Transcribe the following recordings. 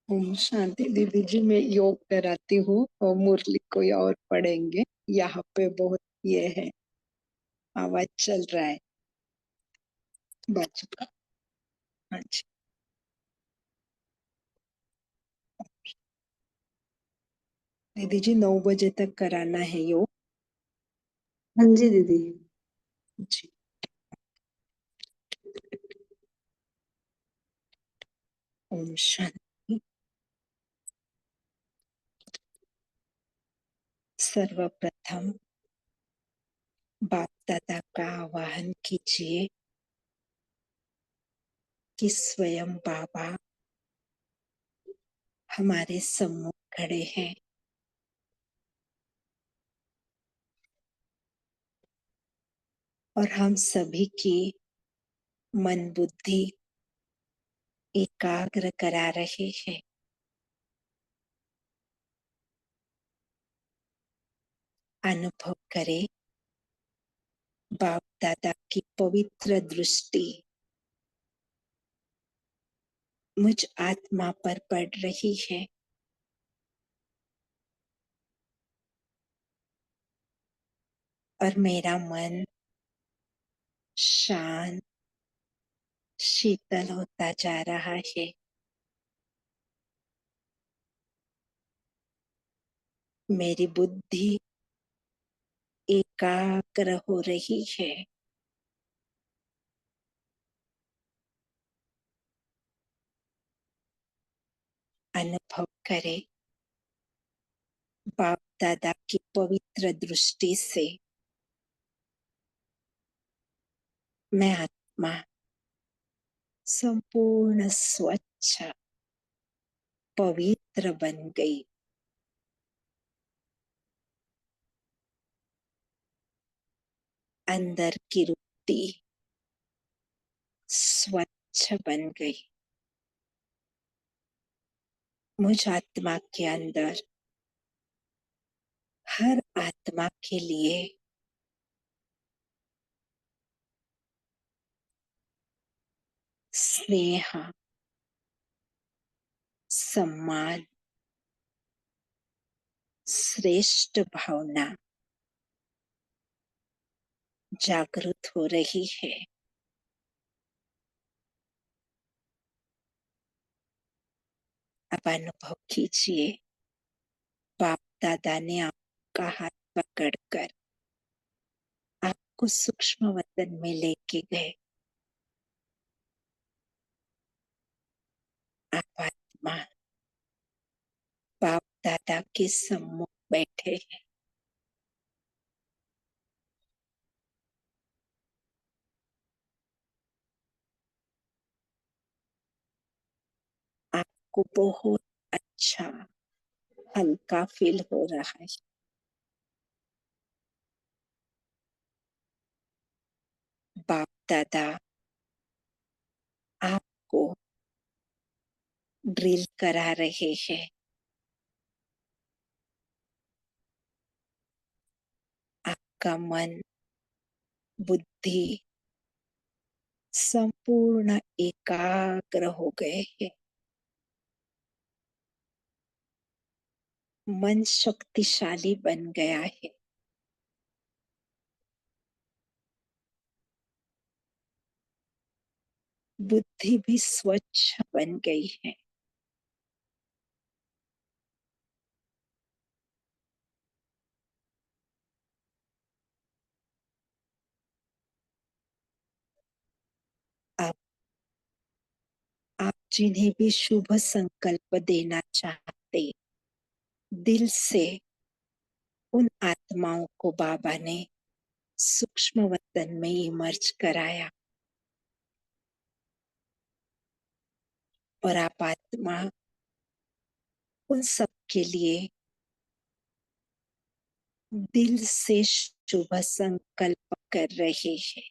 ओम शांति दीदी जी। मैं योग कराती हूँ और मुरली कोई और पढ़ेंगे। यहाँ पे बहुत ये है, आवाज चल रहा है बाजू का। हाँ जी दीदी जी, 9 बजे तक कराना है योग। हाँ जी दीदी। जी। ओम शांति। सर्वप्रथम बाप दादा का आवाहन कीजिए कि स्वयं बाबा हमारे सम्मुख खड़े हैं और हम सभी की मन बुद्धि एकाग्र करा रहे हैं। अनुभव करें बाप दादा की पवित्र दृष्टि मुझ आत्मा पर पड़ रही है और मेरा मन शांत शीतल होता जा रहा है। मेरी बुद्धि एकाग्र हो रही है। अनुभव करें बाप दादा की पवित्र दृष्टि से मैं आत्मा संपूर्ण स्वच्छ पवित्र बन गई। अंदर की रुचि स्वच्छ बन गई। मुझ आत्मा के अंदर हर आत्मा के लिए स्नेह, सम्मान, श्रेष्ठ भावना जागृत हो रही है। अब अनुभव कीजिए बाप दादा ने आपका हाथ पकड़कर आपको सूक्ष्म वतन में लेके गए। आप आत्मा बाप दादा के सम्मुख बैठे हैं। आपको बहुत अच्छा हल्का फील हो रहा है। बाप दादा आपको ड्रिल करा रहे हैं। आपका मन बुद्धि संपूर्ण एकाग्र हो गए हैं। मन शक्तिशाली बन गया है। बुद्धि भी स्वच्छ बन गई है। अब आप जिन्हें भी शुभ संकल्प देना चाहते, दिल से उन आत्माओं को बाबा ने सूक्ष्म वतन में इमर्ज कराया और आप आत्मा उन सब के लिए दिल से शुभ संकल्प कर रहे हैं।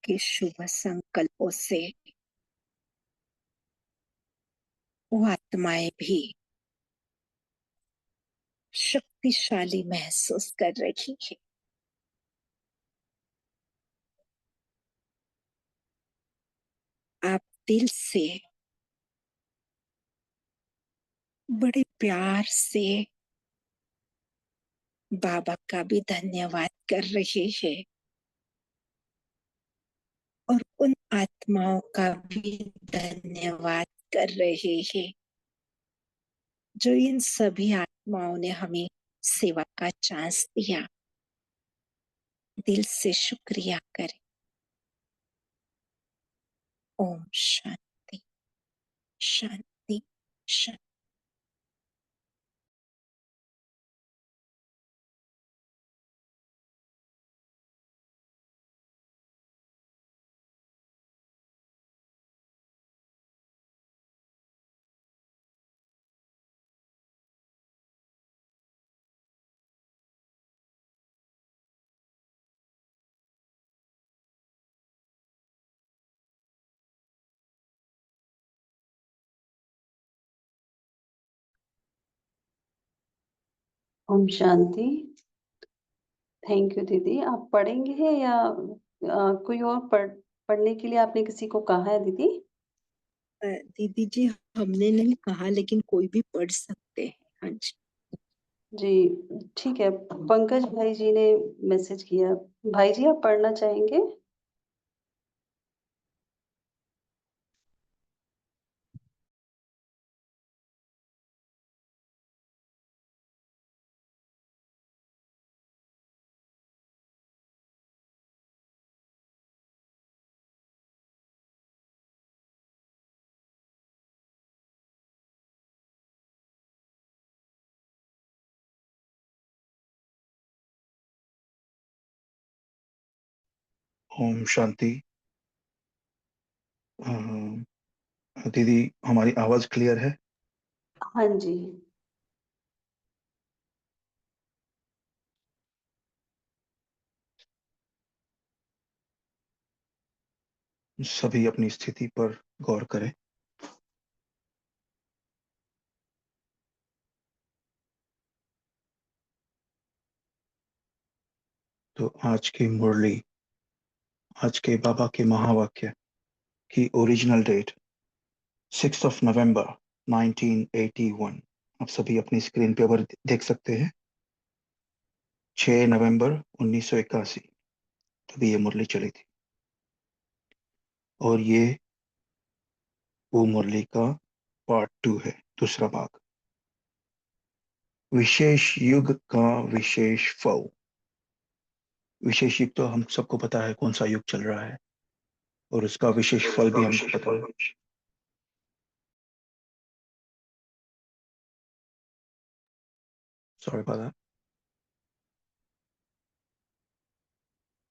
के शुभ संकल्पों से वो आत्माएं भी शक्तिशाली महसूस कर रही है। आप दिल से बड़े प्यार से बाबा का भी धन्यवाद कर रहे हैं और उन आत्माओं का भी धन्यवाद कर रहे हैं जो इन सभी आत्माओं ने हमें सेवा का चांस दिया। दिल से शुक्रिया करें। ओम शांति शांति शांति। ओम शांति। थैंक यू दीदी। आप पढ़ेंगे या कोई और पढ़ने के लिए आपने किसी को कहा है दीदी? दीदी जी, हमने नहीं कहा, लेकिन कोई भी पढ़ सकते हैं। हाँ जी। जी ठीक है। पंकज भाई जी ने मैसेज किया। भाई जी, आप पढ़ना चाहेंगे? ओम शांति। दीदी, हमारी आवाज क्लियर है? हाँ जी। सभी अपनी स्थिति पर गौर करें। तो आज की मुरली, आज के बाबा के महावाक्य की ओरिजिनल डेट 6 नवंबर 1981। आप सभी अपनी स्क्रीन पे पर देख सकते हैं। 6 नवंबर 1981 तभी ये मुरली चली थी। और ये वो मुरली का पार्ट 2 है, दूसरा भाग। विशेष युग का विशेष फल। विशेष युग तो हम सबको पता है कौन सा युग चल रहा है, और उसका विशेष फल भी हमको पता है। सॉरी बात।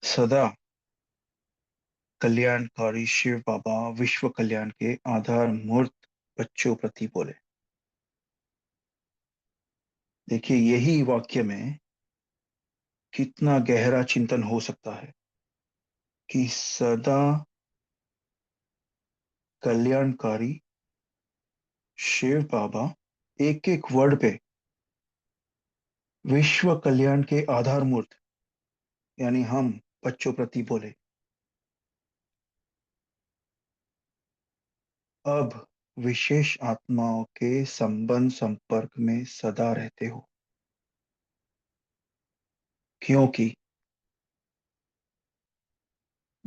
सदा कल्याणकारी शिव बाबा विश्व कल्याण के आधार मूर्त बच्चों प्रति बोले। देखिए, यही वाक्य में कितना गहरा चिंतन हो सकता है कि सदा कल्याणकारी शिव बाबा, एक एक वर्ड पे विश्व कल्याण के आधार मूर्त, यानी हम बच्चों प्रति बोले। अब विशेष आत्माओं के संबंध संपर्क में सदा रहते हो, क्योंकि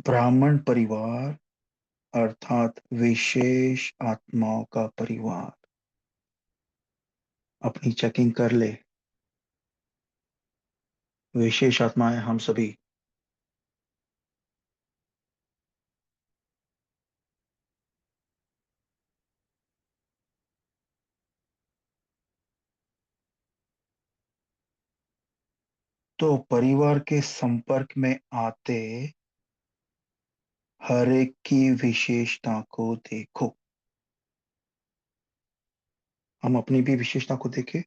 ब्राह्मण परिवार अर्थात विशेष आत्माओं का परिवार। अपनी चेकिंग कर ले। विशेष आत्माएं हम सभी। तो परिवार के संपर्क में आते हर एक की विशेषता को देखो। हम अपनी भी विशेषता को देखें,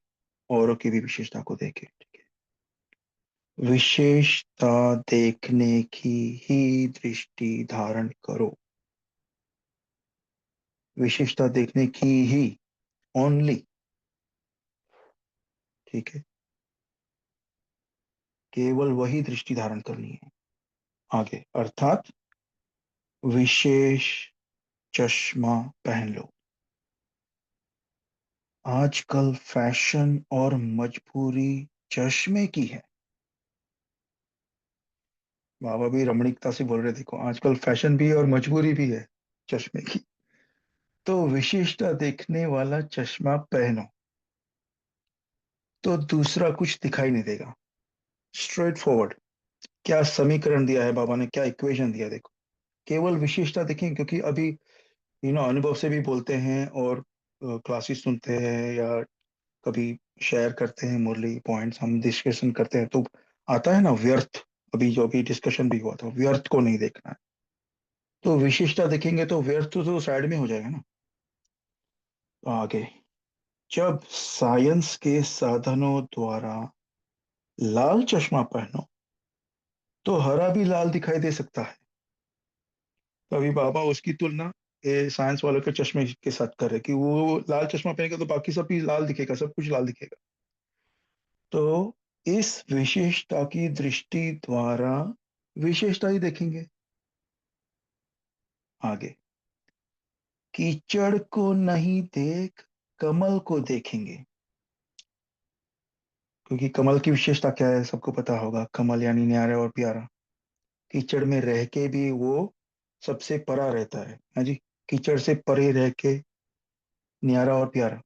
औरों की भी विशेषता को देखें। ठीक है। विशेषता देखने की ही दृष्टि धारण करो। विशेषता देखने की ही, ओनली, ठीक है, केवल वही दृष्टि धारण करनी है। आगे, अर्थात विशेष चश्मा पहन लो। आजकल फैशन और मजबूरी चश्मे की है। बाबा भी रमणीकता से बोल रहे, देखो आजकल फैशन भी है और मजबूरी भी है चश्मे की। तो विशेषता देखने वाला चश्मा पहनो तो दूसरा कुछ दिखाई नहीं देगा। Straight forward. क्या समीकरण दिया है बाबा ने, क्या इक्वेशन दिया, देखो। केवल विशेषता देखें, क्योंकि अभी अनुभव से भी बोलते हैं और क्लासेस सुनते हैं या कभी शेयर करते हैं मुरली पॉइंट्स, हम डिस्कशन करते हैं तो आता है ना व्यर्थ। अभी जो अभी डिस्कशन भी हुआ था, व्यर्थ को नहीं देखना है। तो विशेषता देखेंगे तो व्यर्थ तो साइड में हो जाएगा ना। तो आगे, जब साइंस के साधनों द्वारा लाल चश्मा पहनो तो हरा भी लाल दिखाई दे सकता है। तो अभी बाबा उसकी तुलना ये साइंस वालों के चश्मे के साथ कर रहे कि वो लाल चश्मा पहनेगा तो बाकी सब भी लाल दिखेगा, सब कुछ लाल दिखेगा। तो इस विशेषता की दृष्टि द्वारा विशेषता ही देखेंगे। आगे, कीचड़ को नहीं देख कमल को देखेंगे। क्योंकि कमल की विशेषता क्या है सबको पता होगा, कमल यानी न्यारा और प्यारा। कीचड़ में रह के भी वो सबसे परा रहता है। हाँ जी, कीचड़ से परे रह के न्यारा और प्यारा।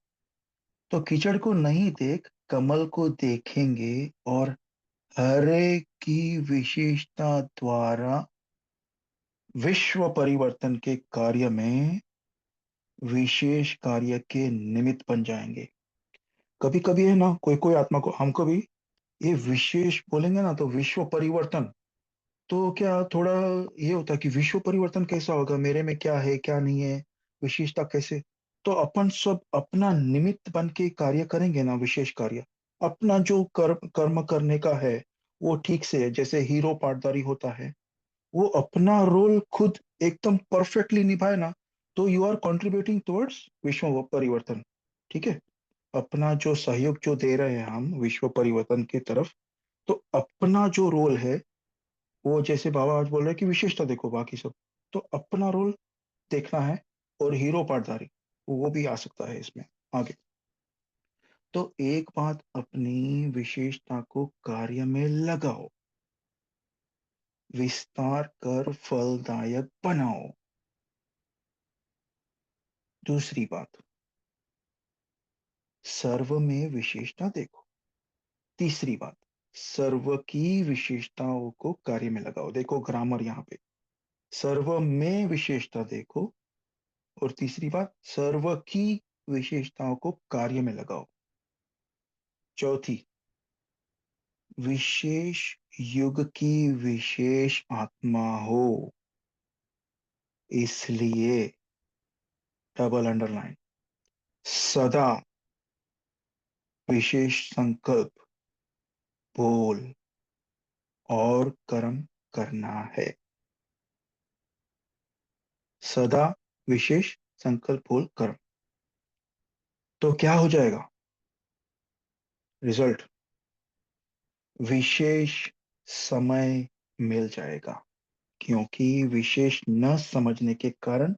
तो कीचड़ को नहीं देख कमल को देखेंगे और हरे की विशेषता द्वारा विश्व परिवर्तन के कार्य में विशेष कार्य के निमित्त बन जाएंगे। कभी कभी है ना, कोई कोई आत्मा को हमको भी ये विशेष बोलेंगे ना तो विश्व परिवर्तन, तो क्या थोड़ा ये होता है कि विश्व परिवर्तन कैसा होगा, मेरे में क्या है क्या नहीं है, विशेषता कैसे। तो अपन सब अपना निमित्त बन के कार्य करेंगे ना, विशेष कार्य। अपना जो कर्म करने का है वो ठीक से है, जैसे हीरो पार्टदारी होता है, वो अपना रोल खुद एकदम परफेक्टली निभाए ना, तो यू आर कंट्रीब्यूटिंग टुवर्ड्स विश्व परिवर्तन। ठीक है, अपना जो सहयोग जो दे रहे हैं हम विश्व परिवर्तन की तरफ, तो अपना जो रोल है वो, जैसे बाबा आज बोल रहे हैं कि विशेषता देखो बाकी सब, तो अपना रोल देखना है। और हीरो पार्टदारी वो भी आ सकता है इसमें आगे। तो एक बात, अपनी विशेषता को कार्य में लगाओ, विस्तार कर फलदायक बनाओ। दूसरी बात, सर्व में विशेषता देखो। तीसरी बात, सर्व की विशेषताओं को कार्य में लगाओ। देखो ग्रामर यहाँ पे, सर्व में विशेषता देखो, और तीसरी बात, सर्व की विशेषताओं को कार्य में लगाओ। चौथी, विशेष युग की विशेष आत्मा हो, इसलिए डबल अंडरलाइन, सदा विशेष संकल्प, बोल और कर्म करना है। सदा विशेष संकल्प, बोल, कर्म। तो क्या हो जाएगा रिजल्ट, विशेष समय मिल जाएगा। क्योंकि विशेष न समझने के कारण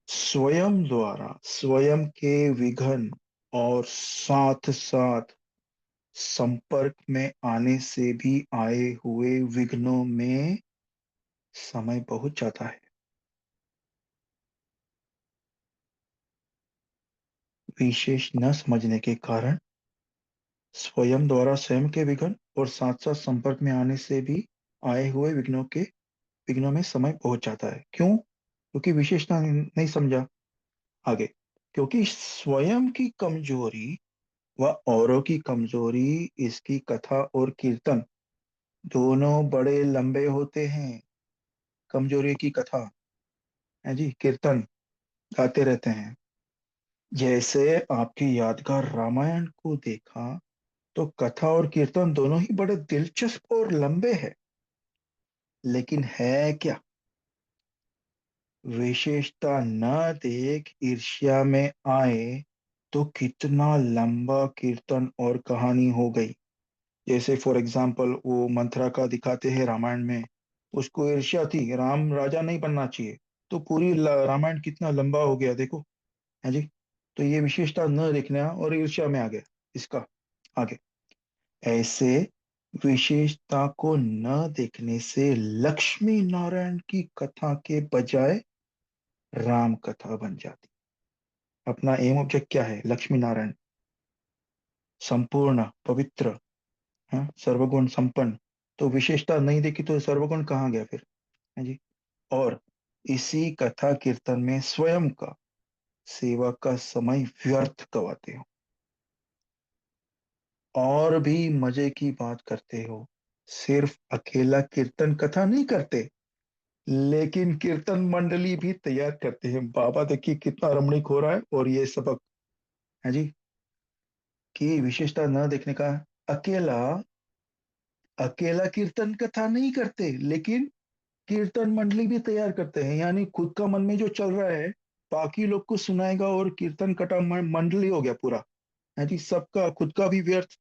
स्वयं द्वारा स्वयं के विघ्न और साथ साथ संपर्क में आने से भी आए हुए विघ्नों में समय बहुत जाता है। विशेष न समझने के कारण स्वयं द्वारा स्वयं के विघ्न और साथ साथ संपर्क में आने से भी आए हुए विघ्नों में समय पहुंच जाता है। क्यों? क्योंकि विशेषता नहीं समझा। आगे, क्योंकि स्वयं की कमजोरी व औरों की कमजोरी, इसकी कथा और कीर्तन दोनों बड़े लंबे होते हैं। कमजोरी की कथा है जी, कीर्तन गाते रहते हैं। जैसे आपकी यादगार रामायण को देखा तो कथा और कीर्तन दोनों ही बड़े दिलचस्प और लंबे हैं, लेकिन है क्या, विशेषता न देख ईर्ष्या में आए तो कितना लंबा कीर्तन और कहानी हो गई। जैसे फॉर एग्जाम्पल वो मंथरा का दिखाते हैं रामायण में, उसको ईर्ष्या थी, राम राजा नहीं बनना चाहिए, तो पूरी रामायण कितना लंबा हो गया देखो, है जी। तो ये विशेषता न देखना और ईर्ष्या में आ गया इसका। आगे, ऐसे विशेषता को न देखने से लक्ष्मी नारायण की कथा के बजाय राम कथा बन जाती। अपना एम ऑब्जेक्ट क्या है, लक्ष्मी नारायण, संपूर्ण पवित्र, हाँ, सर्वगुण संपन्न। तो विशेषता नहीं देखी तो सर्वगुण कहाँ गया फिर, है जी। और इसी कथा कीर्तन में स्वयं का सेवा का समय व्यर्थ गवाते हो और भी मजे की बात करते हो। सिर्फ अकेला कीर्तन कथा नहीं करते, लेकिन कीर्तन मंडली भी तैयार करते हैं। बाबा देखिए कितना रमणीक हो रहा है। और ये सबक है जी, कि विशेषता न देखने का, अकेला अकेला कीर्तन कथा नहीं करते, लेकिन कीर्तन मंडली भी तैयार करते हैं। यानी खुद का मन में जो चल रहा है बाकी लोग को सुनाएगा, और कीर्तन कथा मंडली हो गया पूरा, है जी। सबका खुद का भी व्यर्थ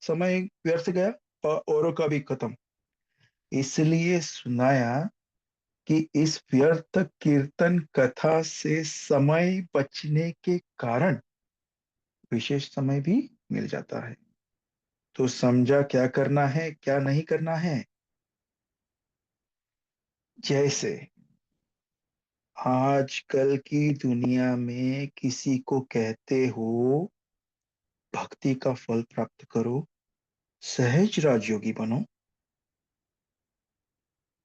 समय व्यर्थ गया और औरों का भी खत्म। इसलिए सुनाया कि इस व्यर्थ कीर्तन कथा से समय बचने के कारण विशेष समय भी मिल जाता है। तो समझा क्या करना है क्या नहीं करना है। जैसे आजकल की दुनिया में किसी को कहते हो भक्ति का फल प्राप्त करो, सहज राजयोगी बनो,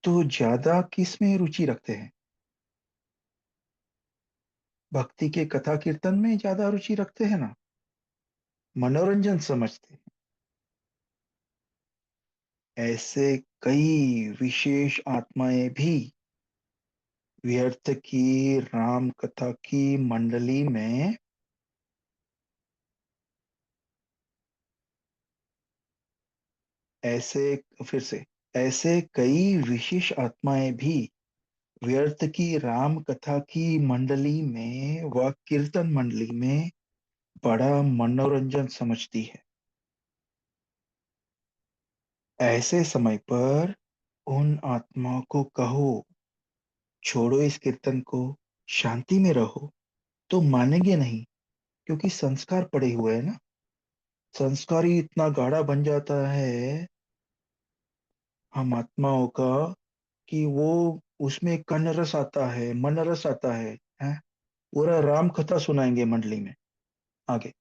तो ज्यादा किस में रुचि रखते हैं, भक्ति के कथा कीर्तन में ज्यादा रुचि रखते हैं ना, मनोरंजन समझते हैं। ऐसे कई विशेष आत्माएं भी व्यर्थ की राम कथा की मंडली में ऐसे फिर से ऐसे कई विशेष आत्माएं भी व्यर्थ की राम कथा की मंडली में व कीर्तन मंडली में बड़ा मनोरंजन समझती है। ऐसे समय पर उन आत्माओं को कहो छोड़ो इस कीर्तन को, शांति में रहो, तो मानेंगे नहीं, क्योंकि संस्कार पड़े हुए हैं ना। संस्कार ही इतना गाढ़ा बन जाता है हम आत्माओं का, कि वो उसमें कन रस आता है, मन रस आता है। पूरा राम कथा सुनाएंगे मंडली में आगे।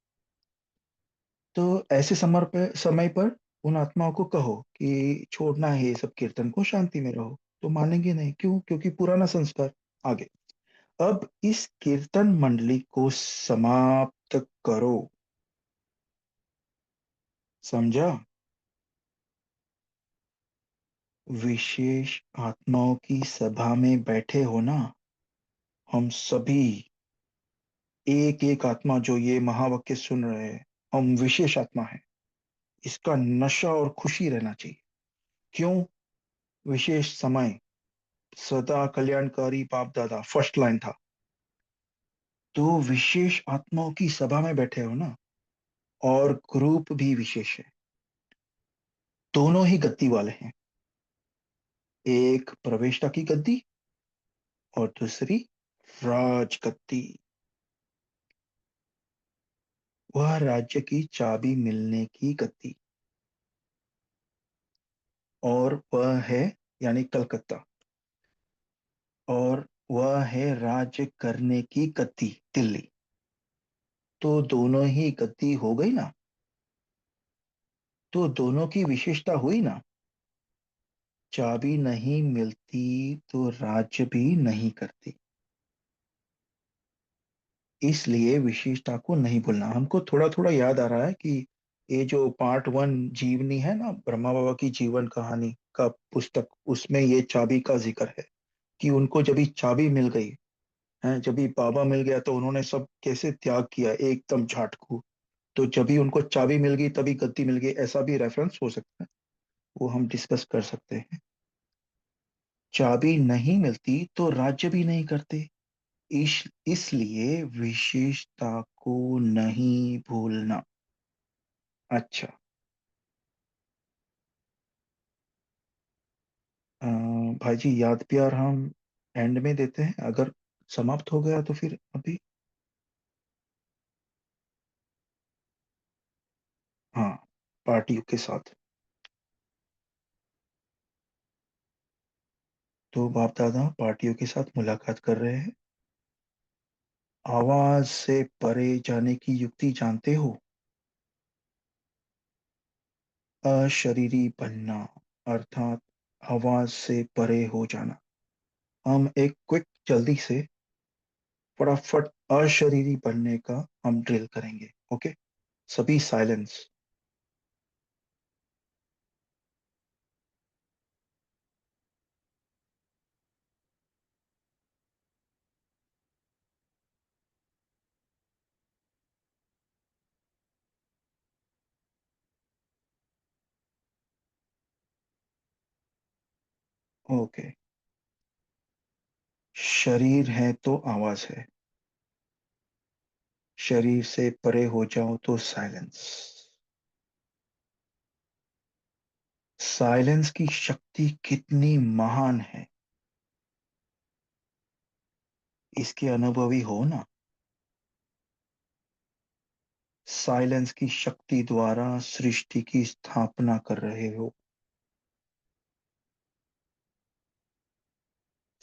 तो ऐसे समय पर उन आत्माओं को कहो कि छोड़ना है ये सब कीर्तन को, शांति में रहो, तो मानेंगे नहीं। क्यों? क्योंकि पुराना संस्कार। आगे, अब इस कीर्तन मंडली को समाप्त करो। समझा? विशेष आत्माओं की सभा में बैठे हो ना, हम सभी, एक एक आत्मा जो ये महावाक्य सुन रहे हैं, हम विशेष आत्मा है। इसका नशा और खुशी रहना चाहिए। क्यों? विशेष समय, सदा कल्याणकारी बाप दादा फर्स्ट लाइन था। तो विशेष आत्माओं की सभा में बैठे हो ना, और ग्रुप भी विशेष है, दोनों ही गद्दी वाले हैं। एक प्रवेशता की गद्दी और दूसरी राज गद्दी। वह राज्य की चाबी मिलने की गद्दी, और वह है यानी कलकत्ता, और वह है राज्य करने की गद्दी दिल्ली। तो दोनों ही गद्दी हो गई ना, तो दोनों की विशेषता हुई ना। चाबी नहीं मिलती तो राज्य भी नहीं करती। इसलिए विशेषता को नहीं भूलना। हमको थोड़ा थोड़ा याद आ रहा है कि ये जो पार्ट 1 जीवनी है ना, ब्रह्मा बाबा की जीवन कहानी का पुस्तक, उसमें ये चाबी का जिक्र है कि उनको जब भी चाबी मिल गई है, जब भी बाबा मिल गया, तो उन्होंने सब कैसे त्याग किया एकदम झाटकू। तो जब भी उनको चाबी मिल गई तभी गद्दी मिल गई, ऐसा भी रेफरेंस हो सकता है, वो हम डिस्कस कर सकते हैं। चाबी नहीं मिलती तो राज्य भी नहीं करते, इसलिए विशेषता को नहीं भूलना। अच्छा, अ, भाई जी याद प्यार हम एंड में देते हैं, अगर समाप्त हो गया तो फिर अभी। हाँ, पार्टियों के साथ। तो बाप दादा पार्टियों के साथ मुलाकात कर रहे हैं। आवाज से परे जाने की युक्ति जानते हो? अशरीरी बनना, अर्थात आवाज से परे हो जाना। हम एक क्विक जल्दी से फटाफट अशरीरी बनने का हम ड्रिल करेंगे। ओके, सभी साइलेंस। ओके, शरीर है तो आवाज है, शरीर से परे हो जाओ तो साइलेंस। साइलेंस की शक्ति कितनी महान है, इसके अनुभवी हो ना। साइलेंस की शक्ति द्वारा सृष्टि की स्थापना कर रहे हो।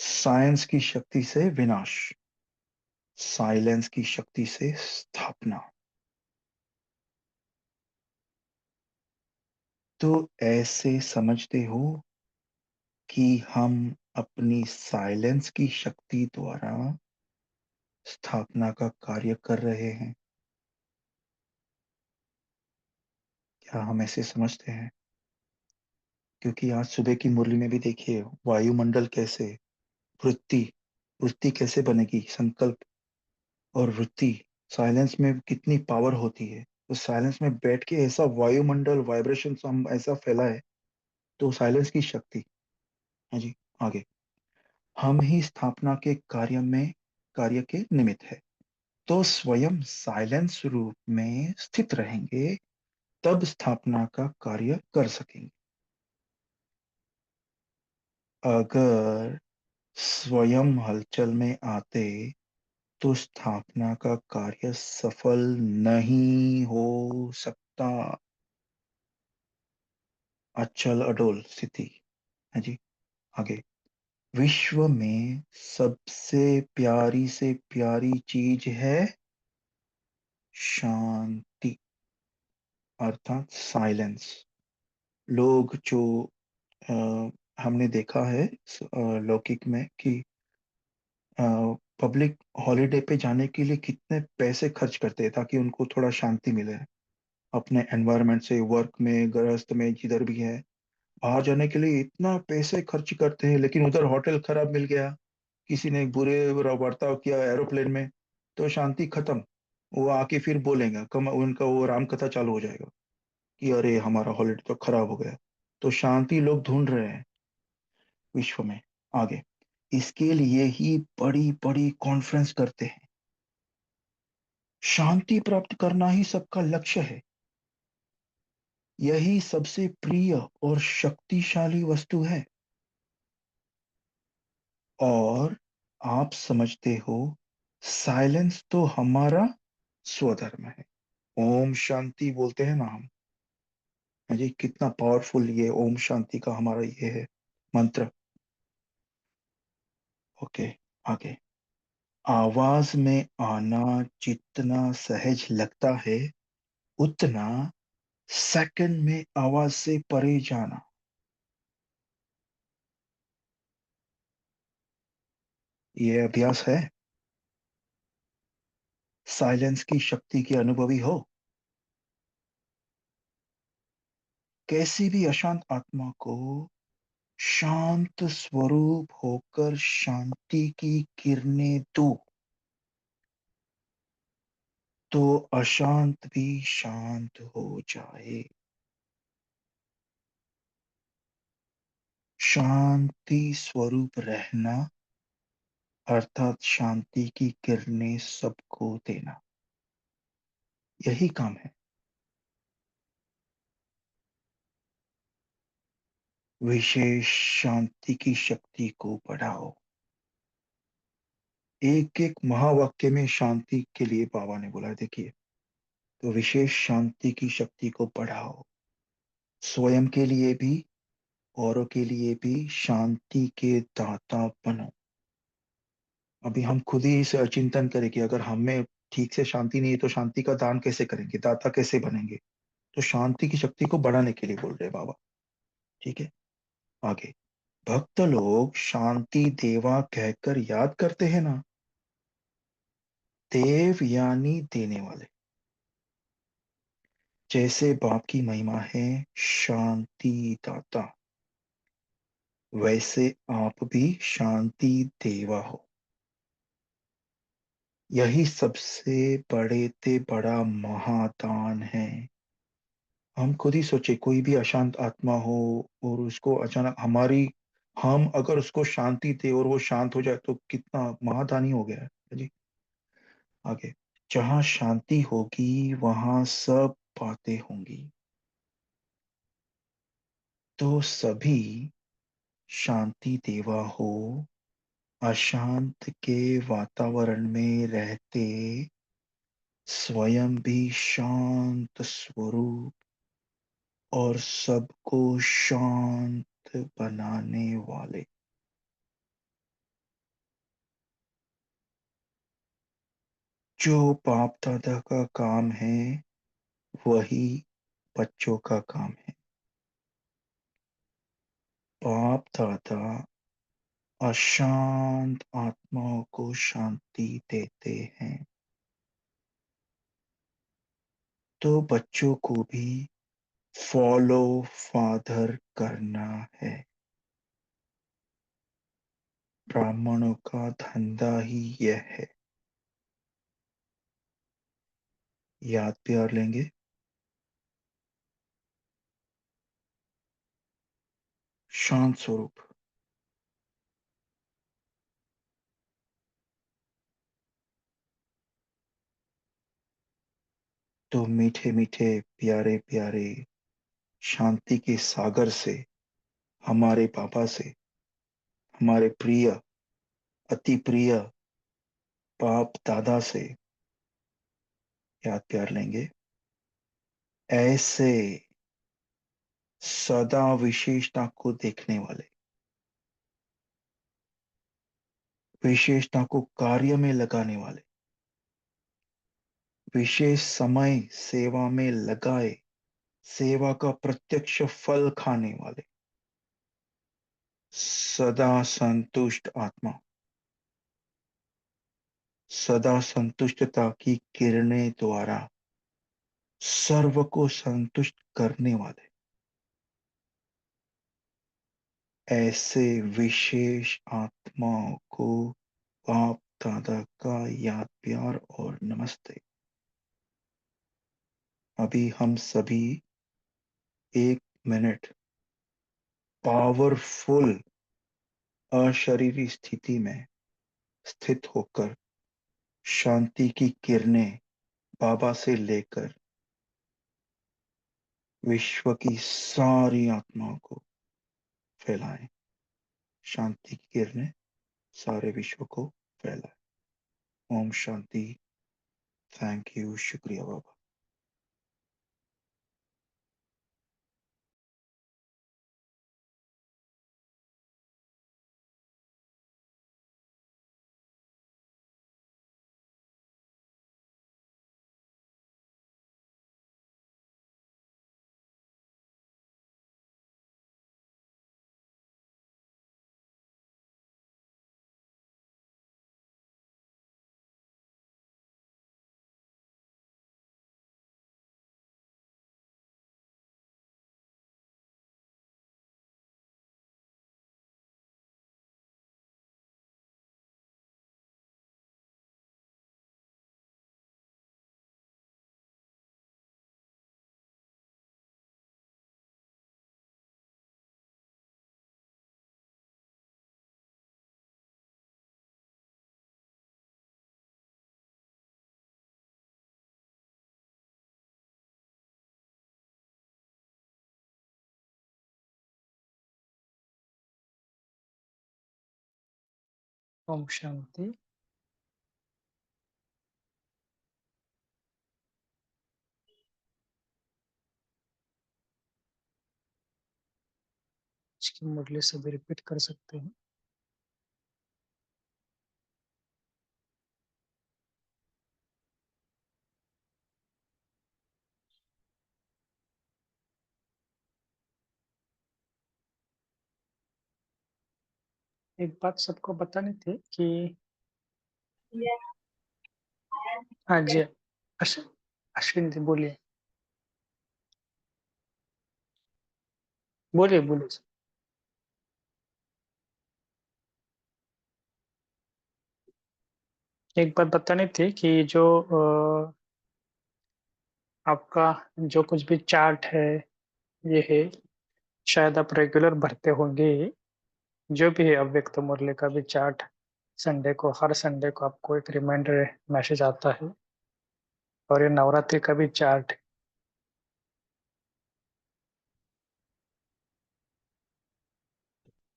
साइंस की शक्ति से विनाश, साइलेंस की शक्ति से स्थापना। तो ऐसे समझते हो कि हम अपनी साइलेंस की शक्ति द्वारा स्थापना का कार्य कर रहे हैं। क्या हम ऐसे समझते हैं? क्योंकि आज सुबह की मुरली में भी देखिए वायुमंडल कैसे, वृत्ति, वृत्ति कैसे बनेगी, संकल्प और वृत्ति, साइलेंस में कितनी पावर होती है। तो साइलेंस में बैठ के ऐसा वायुमंडल वाइब्रेशन हम ऐसा फैला है, तो साइलेंस की शक्ति है जी। आगे, हम ही स्थापना के कार्य के निमित्त है। तो स्वयं साइलेंस रूप में स्थित रहेंगे, तब स्थापना का कार्य कर सकेंगे। अगर स्वयं हलचल में आते तो स्थापना का कार्य सफल नहीं हो सकता। अचल अडोल स्थिति है जी। आगे, विश्व में सबसे प्यारी से प्यारी चीज है शांति, अर्थात साइलेंस। लोग जो अ, हमने देखा है लौकिक में कि पब्लिक हॉलिडे पे जाने के लिए कितने पैसे खर्च करते हैं ताकि उनको थोड़ा शांति मिले अपने एनवायरनमेंट से, वर्क में, गृहस्थ में, जिधर भी है। बाहर जाने के लिए इतना पैसे खर्च करते हैं, लेकिन उधर होटल खराब मिल गया, किसी ने बुरे बर्ताव किया एरोप्लेन में, तो शांति खत्म। वो आके फिर बोलेंगे, कम उनका वो राम कथा चालू हो जाएगा कि अरे हमारा हॉलिडे तो खराब हो गया। तो शांति लोग ढूंढ रहे हैं विश्व में। आगे, इसके लिए ही बड़ी बड़ी कॉन्फ्रेंस करते हैं। शांति प्राप्त करना ही सबका लक्ष्य है। यही सबसे प्रिय और शक्तिशाली वस्तु है। और आप समझते हो साइलेंस तो हमारा स्वधर्म है। ओम शांति बोलते हैं ना हम, हाँ जी, कितना पावरफुल ये ओम शांति का हमारा ये है मंत्र। ओके, आगे, आवाज में आना जितना सहज लगता है, उतना सेकंड में आवाज से परे जाना। ये अभ्यास है। साइलेंस की शक्ति के अनुभवी हो। कैसी भी अशांत आत्मा को शांत स्वरूप होकर शांति की किरणें दो, तो अशांत भी शांत हो जाए। शांति स्वरूप रहना अर्थात शांति की किरणें सबको देना, यही काम है। विशेष शांति की शक्ति को बढ़ाओ। एक एक महावाक्य में शांति के लिए बाबा ने बोला है, देखिए। तो विशेष शांति की शक्ति को बढ़ाओ, स्वयं के लिए भी औरों के लिए भी शांति के दाता बनो। अभी हम खुद ही इसे अचिंतन करें कि अगर हमें ठीक से शांति नहीं है तो शांति का दान कैसे करेंगे, दाता कैसे बनेंगे। तो शांति की शक्ति को बढ़ाने के लिए बोल रहे हैं बाबा। ठीक है, आगे। भक्त लोग शांति देवा कहकर याद करते हैं ना, देव यानी देने वाले। जैसे बाप की महिमा है शांति दाता, वैसे आप भी शांति देवा हो। यही सबसे बड़े ते बड़ा महादान है। हम खुद ही सोचे, कोई भी अशांत आत्मा हो और उसको अचानक हम अगर उसको शांति दे और वो शांत हो जाए तो कितना महादानी हो गया है जी। आगे। जहां शांति होगी वहां सब बातें होंगी। तो सभी शांति देवा हो, अशांत के वातावरण में रहते स्वयं भी शांत स्वरूप और सबको शांत बनाने वाले। जो बाप दादा का काम है वही बच्चों का काम है। बाप दादा अशांत आत्माओं को शांति देते हैं, तो बच्चों को भी फॉलो फादर करना है। ब्राह्मणों का धंधा ही यह है। याद प्यार लेंगे। शांत स्वरूप। तो मीठे मीठे प्यारे प्यारे शांति के सागर से, हमारे पापा से, हमारे प्रिय अति प्रिय बाप दादा से याद प्यार लेंगे। ऐसे सदा विशेषता को देखने वाले, विशेषता को कार्य में लगाने वाले, विशेष समय सेवा में लगाए सेवा का प्रत्यक्ष फल खाने वाले, सदा संतुष्ट आत्मा, सदा संतुष्टता की किरणें द्वारा सर्व को संतुष्ट करने वाले, ऐसे विशेष आत्माओं को बाप दादा का याद प्यार और नमस्ते। अभी हम सभी 1 मिनट पावरफुल अशरीरी स्थिति में स्थित होकर शांति की किरणें बाबा से लेकर विश्व की सारी आत्माओं को फैलाएं। शांति की किरणें सारे विश्व को फैलाएं। ओम शांति। थैंक यू, शुक्रिया बाबा। ओम शांति। इसकी मुरली सभी रिपीट कर सकते हैं। एक बात सबको बतानी थी कि हाँ जी, अश्विन जी बोलिए, बोलिए बोलिए। एक बात बतानी थी कि जो आपका जो कुछ भी चार्ट है, ये है, शायद आप रेगुलर भरते होंगे। जो भी है अव्यक्त मुरली का भी चार्ट, हर संडे को आपको एक रिमाइंडर मैसेज आता है, और ये नवरात्रि का भी चार्ट है।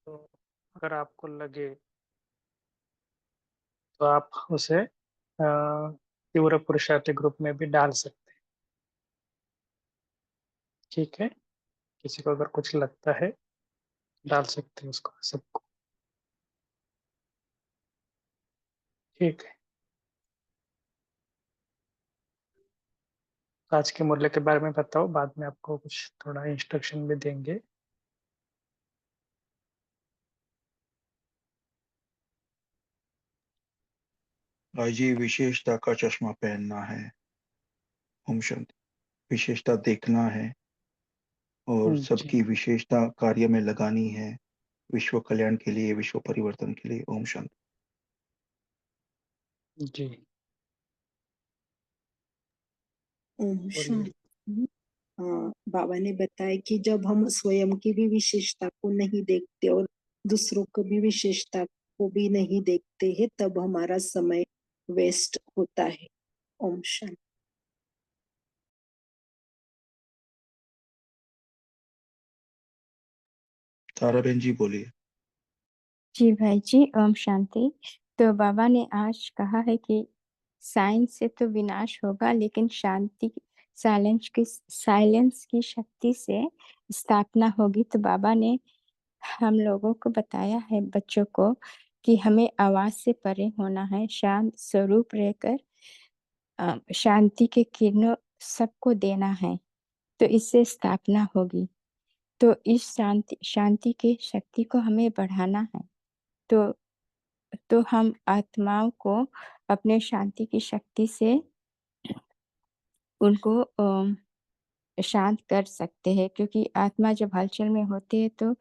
तो अगर आपको लगे तो आप उसे तीव्र पुरुषार्थी ग्रुप में भी डाल सकते हैं। ठीक है, किसी को अगर कुछ लगता है डाल सकते हैं उसको, सबको। ठीक है, तो आज के मुरली के बारे में बताओ, बाद में आपको कुछ थोड़ा इंस्ट्रक्शन भी देंगे। भाई जी, विशेषता का चश्मा पहनना है। ओम शांति। विशेषता देखना है और जी सबकी विशेषता कार्य में लगानी है, विश्व कल्याण के लिए, विश्व परिवर्तन के लिए। ओम शांति। जी ओम बोलिए। शांति। बाबा ने बताया कि जब हम स्वयं की भी विशेषता को नहीं देखते और दूसरों को भी विशेषता को भी नहीं देखते हैं, तब हमारा समय वेस्ट होता है। ओम शांति। तारा बहन जी बोलिए। जी भाई जी, ओम शांति। तो बाबा ने आज कहा है कि साइंस से तो विनाश होगा, लेकिन शांति, साइलेंस की शक्ति से स्थापना होगी। तो बाबा ने हम लोगों को बताया है, बच्चों को, कि हमें आवाज से परे होना है, शांत स्वरूप रहकर शांति के किरणों सबको देना है, तो इससे स्थापना होगी। तो इस शांति की शक्ति को हमें बढ़ाना है। तो हम आत्माओं को अपने शांति की शक्ति से उनको शांत कर सकते हैं, क्योंकि आत्मा जब हलचल में होती है तो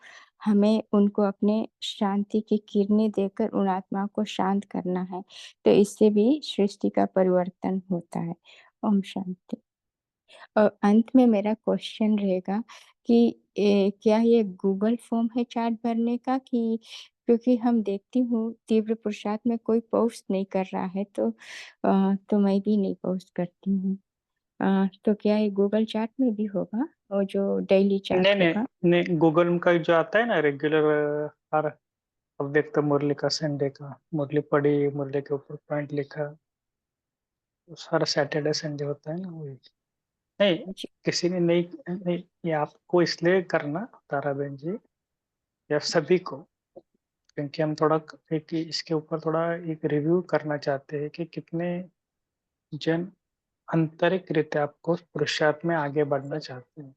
हमें उनको अपने शांति की किरणें देकर उन आत्माओं को शांत करना है। तो इससे भी सृष्टि का परिवर्तन होता है। ओम शांति। और अंत में मेरा क्वेश्चन रहेगा कि क्या ये गूगल फॉर्म है चार्ट भरने का, कि क्योंकि हम देखती हूँ तीव्र पुरुषार्थ में कोई पोस्ट नहीं कर रहा है, तो मैं भी नहीं पोस्ट करती हूँ। तो क्या ये गूगल चार्ट में भी होगा, और जो डेली नहीं चार्ट होगा? नहीं नहीं, गूगल का जो आता है ना रेगुलर, हर अव्यक्त मुरली का, संडे का मुरली पढ़ी, मुरली के ऊपर पॉइंट लिखा, हर सैटरडे संडे होता है ना, वही। नहीं, जी किसी ने नहीं, नहीं, ये आपको इसलिए करना, तारा बहन जी, या सभी को, क्योंकि हम थोड़ा एक इसके ऊपर थोड़ा एक रिव्यू करना चाहते हैं कि कितने जन आंतरिक रीते आपको पुरुषार्थ में आगे बढ़ना चाहते हैं।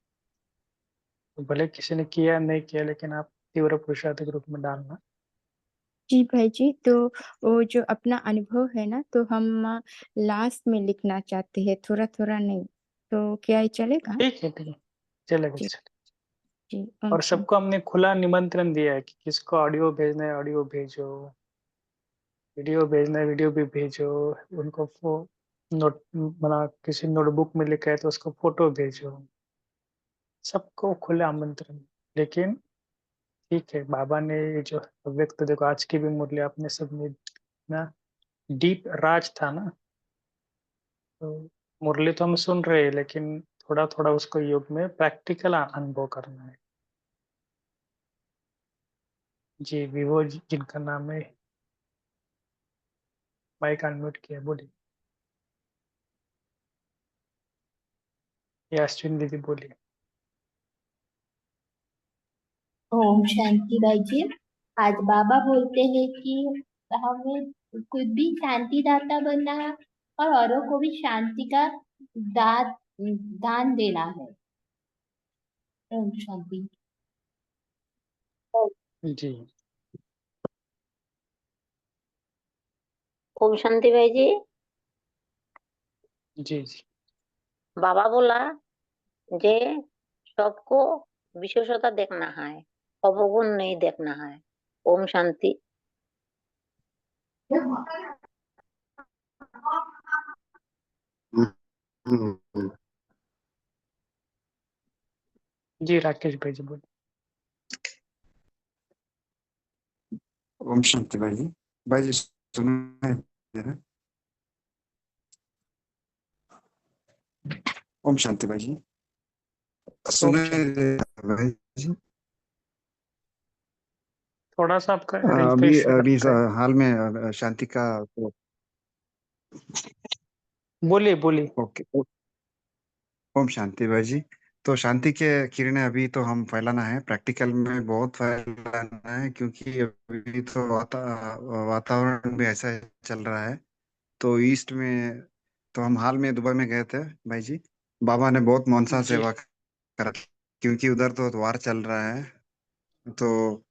तो भले किसी ने किया नहीं किया, लेकिन आप तीव्र पुरुषार्थ के रूप में डालना। जी भाई जी, तो वो जो अपना अनुभव है ना, तो हम लास्ट में लिखना चाहते हैं, थोड़ा थोड़ा नहीं। तो क्या ये चलेगा? ठीक है, ठीक है, चलेगा जी चलेगा। जी, ओम और शांति। सबको हमने खुला निमंत्रण दिया है कि किसको ऑडियो भेजना है ऑडियो भेजो, वीडियो भेजना है वीडियो भी भेजो, उनको नोट बना, किसी नोटबुक में लिखा है तो उसको फोटो भेजो, सबको खुले आमंत्रण। लेकिन ठीक है, बाबा ने ये जो व्यक्त, देखो आज की भी मुरली आपने सब में ना, डीप राज था ना, तो मुरली तो हम सुन रहे हैं, लेकिन थोड़ा थोड़ा उसको योग में प्रैक्टिकल अनुभव करना है। जी, विवो जिनका नाम है, माइक अनम्यूट किया, बोलिए। या अश्विन दीदी बोलिए। ओम शांति भाई जी। आज बाबा बोलते हैं कि हमें खुद भी शांतिदाता बनना है और औरों को भी शांति का दान दान देना है। ओम शांति। जी ओम शांति भाई जी। जी जी बाबा बोला जे सबको विशेषता देखना है, अवगुण नहीं देखना है। ओम शांति। जी राकेश भाई जी बोलिए। ओम शांति भाई जी सुना है? ओम शांति भाई जी ओम सुना है शांति। भाई जी? थोड़ा सा आपका अभी रिफ्रेश अभी लगता है। हाल में शांति का बोलिए बोलिए। ओके। ओम शांति भाई जी। तो शांति के किरणें अभी तो हम फैलाना है, प्रैक्टिकल में बहुत फैलाना है, क्योंकि अभी तो वातावरण भी ऐसा चल रहा है। तो ईस्ट में तो हम हाल में दुबई में गए थे भाई जी। बाबा ने बहुत मनसा जी सेवा करा, क्योंकि उधर तो वार चल रहा है। तो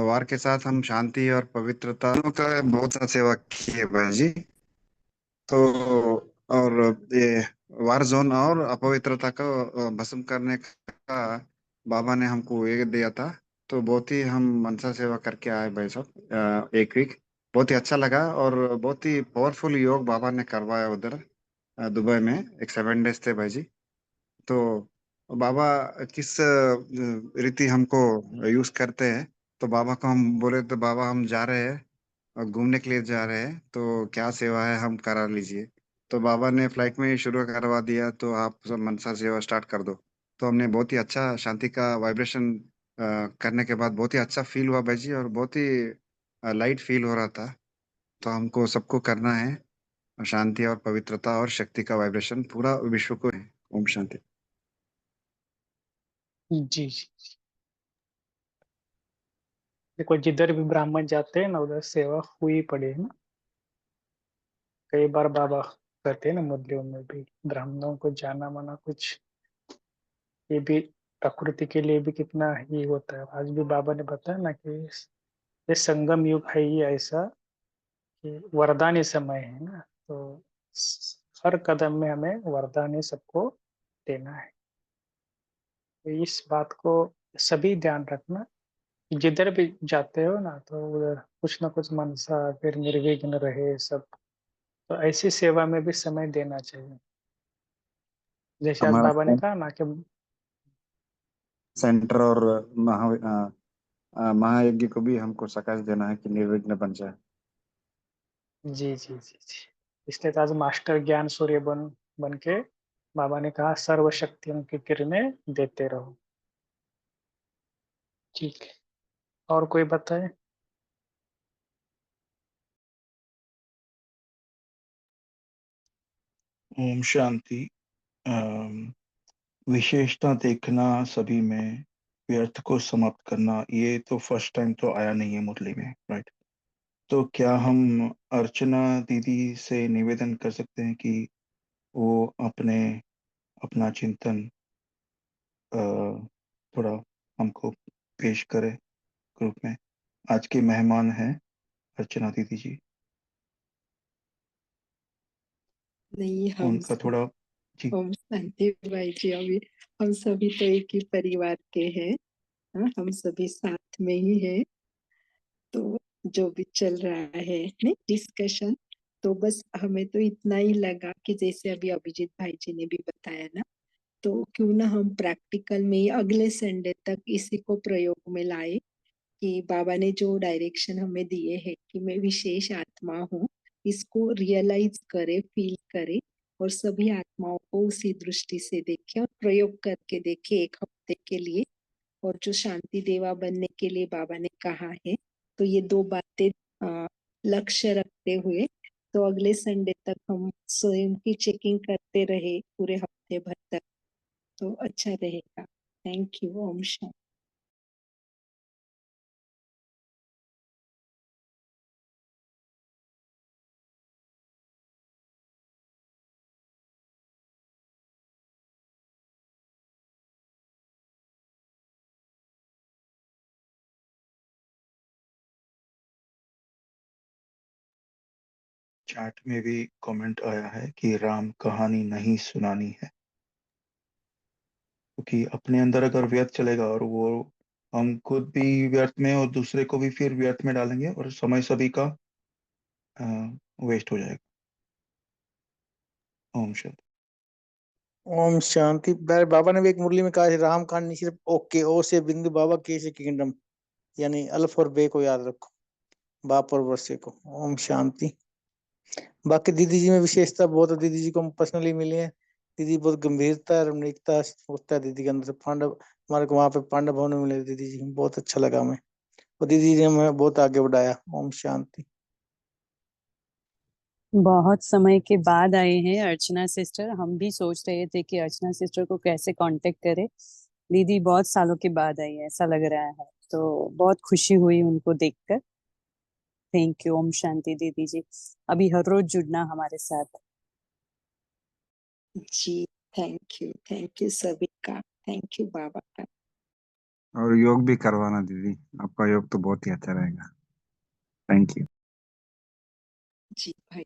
वार के साथ हम शांति और पवित्रता का बहुत सा सेवा की है भाई जी। तो और ये वार जोन और अपवित्रता को भस्म करने का बाबा ने हमको ये दिया था। तो बहुत ही हम मनसा सेवा करके आए भाई साहब, एक वीक बहुत ही अच्छा लगा, और बहुत ही पावरफुल योग बाबा ने करवाया उधर दुबई में। एक 7 डेज थे भाई जी। तो बाबा किस रीति हमको यूज करते हैं, तो बाबा को हम बोले तो बाबा हम जा रहे हैं और घूमने के लिए जा रहे हैं, तो क्या सेवा है हम करा लीजिए। तो बाबा ने फ्लाइट में ही शुरू करवा दिया, तो आप सब मनसा सेवा स्टार्ट कर दो। तो हमने बहुत ही अच्छा शांति का वाइब्रेशन करने के बाद बहुत ही अच्छा फील हुआ भाई जी, और बहुत ही लाइट फील हो रहा था। तो हमको सबको करना है, शांति और पवित्रता और शक्ति का वाइब्रेशन पूरा विश्व को है। ओम शांति। जी जी। देखो जिधर भी ब्राह्मण जाते हैं ना उधर सेवा हुई पड़ी है ना। कई बार बाबा कहते हैं ना मुरलियों में भी, ब्राह्मणों को जाना माना कुछ, ये भी प्रकृति के लिए भी कितना ही होता है। आज भी बाबा ने बताया ना कि ये संगम युग है ही ऐसा कि वरदानी समय है ना। तो हर कदम में हमें वरदान ही सबको देना है। तो इस बात को सभी ध्यान रखना, जिधर भी जाते हो ना तो उधर कुछ ना कुछ मनसा, फिर निर्विघ्न रहे सब। तो ऐसी सेवा में भी समय देना चाहिए। जैसे आज हमारा बाबा ने कहा ना कि सेंटर और महायज्ञ को भी हमको सकाश देना है कि निर्विघ्न बन जाए। जी जी जी जी, इसलिए तो आज मास्टर ज्ञान सूर्य बन के बाबा ने कहा सर्व शक्तियों की किरणें देते रहो। ठीक है, और कोई बताए? ओम शांति। विशेषता देखना सभी में, व्यर्थ को समाप्त करना, ये तो फर्स्ट टाइम तो आया नहीं है मुरली में, राइट? तो क्या हम अर्चना दीदी से निवेदन कर सकते हैं कि वो अपना चिंतन अ, थोड़ा हमको पेश करे ग्रुप में? आज के मेहमान हैं अर्चना दीदी जी, नहीं हम उनका थोड़ा जी। ओम शांति भाई जी। अभी हम सभी तो एक ही परिवार के हैं, हाँ, हम सभी साथ में ही हैं। तो जो भी चल रहा है डिस्कशन, तो बस हमें तो इतना ही लगा कि जैसे अभी अभिजीत भाई जी ने भी बताया ना, तो क्यों ना हम प्रैक्टिकल में ही अगले संडे तक इसी को प्रयोग में लाए कि बाबा ने जो डायरेक्शन हमें दिए हैं कि मैं विशेष आत्मा हूँ, इसको रियलाइज करे, फील करे, और सभी आत्माओं को उसी दृष्टि से देखे और प्रयोग करके देखे 1 हफ्ते के लिए। और जो शांति देवा बनने के लिए बाबा ने कहा है, तो ये 2 बातें लक्ष्य रखते हुए, तो अगले संडे तक हम स्वयं की चेकिंग करते रहे पूरे हफ्ते भर तक, तो अच्छा रहेगा। Thank you. ओम शांति। चैट में भी कमेंट आया है कि राम कहानी नहीं सुनानी है, क्योंकि अपने अंदर अगर व्यर्थ चलेगा और वो हम खुद भी व्यर्थ में और दूसरे को भी फिर व्यर्थ में डालेंगे और समय सभी का वेस्ट हो जाएगा। ओम शांति। ओम शांति। बाबा ने भी एक मुरली में कहा है, राम कहानी सिर्फ ओके ओ से बिंदु बाबा के से किंगडम, यानी अल्फ और बे को याद रखो, बाप और वर्षे को। ओम शांति। बाकी दीदी जी में विशेषता बहुत है, दीदी जी को हम पर्सनली मिले हैं। दीदी बहुत गंभीरता और रमणीकता होता है दीदी के अंदर। पांडव हमारे को वहां पे पांडव भवन में मिले दीदी जी, बहुत अच्छा लगा हमें, और दीदी जी ने हमें बहुत आगे बढ़ाया। ओम शांति। बहुत समय के बाद आए हैं अर्चना सिस्टर। हम भी सोच रहे थे कि अर्चना सिस्टर को कैसे कांटेक्ट करें। दीदी बहुत सालों के बाद आई है, ऐसा लग रहा है, तो बहुत खुशी हुई उनको देखकर। Thank you. ओम शांति दीदी जी। अभी हर रोज जुड़ना हमारे साथ। जी थैंक यू सभी का, थैंक यू बाबा का। और योग भी करवाना दीदी, आपका योग तो बहुत ही अच्छा रहेगा। Thank you. जी भाई।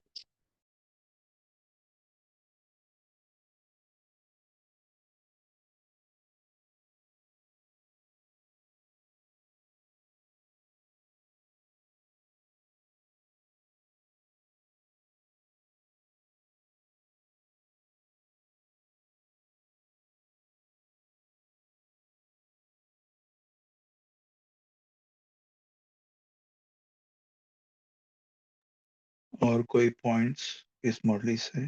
और कोई पॉइंट्स इस मुरली से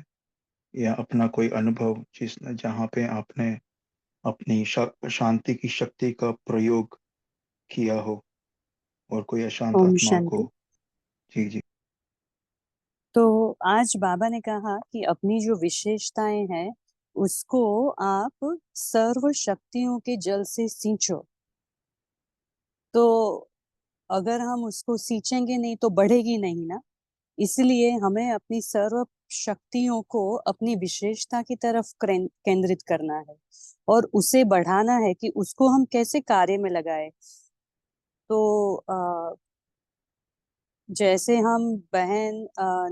या अपना कोई अनुभव जहाँ पे आपने अपनी शांति की शक्ति का प्रयोग किया हो और कोई अशांत ओम आत्मा को। शांति। जी जी। तो आज बाबा ने कहा कि अपनी जो विशेषताएं हैं उसको आप सर्व शक्तियों के जल से सींचो। तो अगर हम उसको सींचेंगे नहीं तो बढ़ेगी नहीं ना। इसलिए हमें अपनी सर्व शक्तियों को अपनी विशेषता की तरफ केंद्रित करना है और उसे बढ़ाना है कि उसको हम कैसे कार्य में लगाए। तो जैसे हम बहन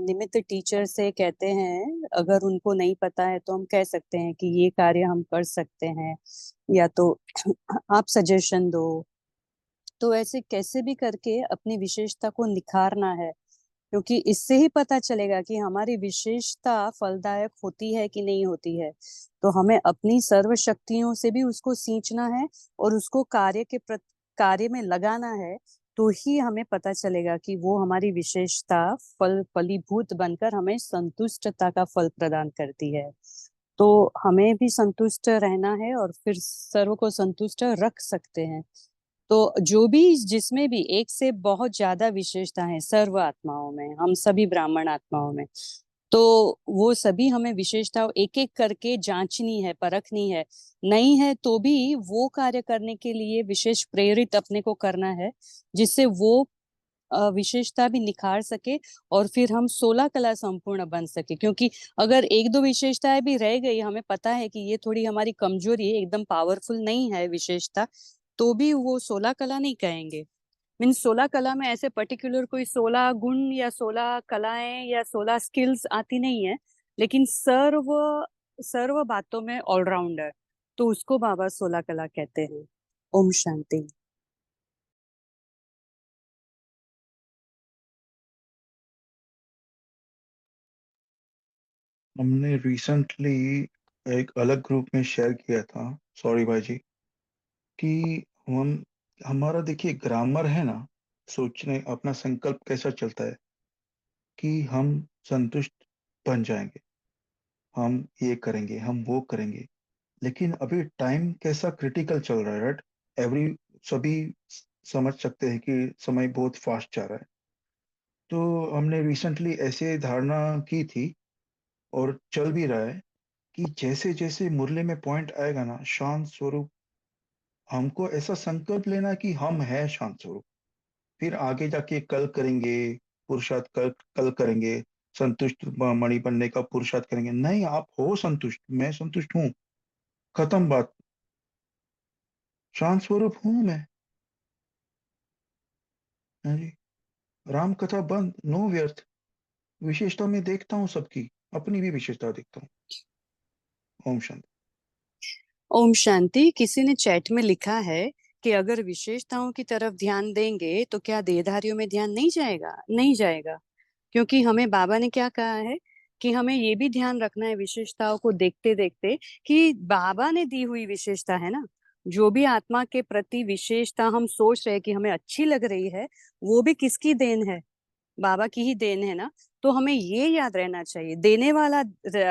निमित्त टीचर से कहते हैं, अगर उनको नहीं पता है तो हम कह सकते हैं कि ये कार्य हम कर सकते हैं, या तो आप सजेशन दो। तो ऐसे कैसे भी करके अपनी विशेषता को निखारना है, क्योंकि इससे ही पता चलेगा कि हमारी विशेषता फलदायक होती है कि नहीं होती है। तो हमें अपनी सर्व शक्तियों से भी उसको सींचना है और उसको कार्य में लगाना है। तो ही हमें पता चलेगा कि वो हमारी विशेषता फलीभूत बनकर हमें संतुष्टता का फल प्रदान करती है। तो हमें भी संतुष्ट रहना है और फिर सर्व को संतुष्ट रख सकते हैं। तो जो भी जिसमें भी एक से बहुत ज्यादा विशेषता है सर्व आत्माओं में, हम सभी ब्राह्मण आत्माओं में, तो वो सभी हमें विशेषता एक एक करके जांचनी है, परखनी है। नहीं है तो भी वो कार्य करने के लिए विशेष प्रेरित अपने को करना है, जिससे वो विशेषता भी निखार सके और फिर हम 16 कला संपूर्ण बन सके। क्योंकि अगर एक दो विशेषताएं भी रह गई, हमें पता है कि ये थोड़ी हमारी कमजोरी है, एकदम पावरफुल नहीं है विशेषता, तो भी वो 16 कला नहीं कहेंगे। मीन्स 16 कला में ऐसे पर्टिकुलर कोई 16 गुण या 16 कलाएं या 16 स्किल्स आती नहीं है, लेकिन सर्व सर्व बातों में ऑलराउंडर, तो उसको बाबा 16 कला कहते हैं। ओम शांति। हमने रिसेंटली एक अलग ग्रुप में शेयर किया था, सॉरी भाई जी, कि हमारा देखिए ग्रामर है ना, सोचने अपना संकल्प कैसा चलता है कि हम संतुष्ट बन जाएंगे, हम ये करेंगे, हम वो करेंगे। लेकिन अभी टाइम कैसा क्रिटिकल चल रहा है, राइट? सभी समझ सकते हैं कि समय बहुत फास्ट जा रहा है। तो हमने रिसेंटली ऐसे धारणा की थी और चल भी रहा है कि जैसे जैसे मुरली में पॉइंट आएगा ना शांत स्वरूप, हमको ऐसा संकल्प लेना कि हम हैं शांत स्वरूप, फिर आगे जाके कल करेंगे पुरुषार्थ, कल करेंगे संतुष्ट मणि बनने का पुरुषार्थ करेंगे। नहीं, आप हो संतुष्ट, मैं संतुष्ट हूँ, खत्म बात, शांत स्वरूप हूं मैं। हाँ जी, राम कथा बंद, नो व्यर्थ। विशेषता में देखता हूँ सबकी, अपनी भी विशेषता देखता हूँ। ओम शांति। ओम शांति। किसी ने चैट में लिखा है कि अगर विशेषताओं की तरफ ध्यान देंगे तो क्या देहधारियों में ध्यान नहीं जाएगा? नहीं जाएगा, क्योंकि हमें बाबा ने क्या कहा है कि हमें ये भी ध्यान रखना है विशेषताओं को देखते देखते कि बाबा ने दी हुई विशेषता है ना, जो भी आत्मा के प्रति विशेषता हम सोच रहे हैं कि हमें अच्छी लग रही है, वो भी किसकी देन है? बाबा की ही देन है ना। तो हमें ये याद रहना चाहिए, देने वाला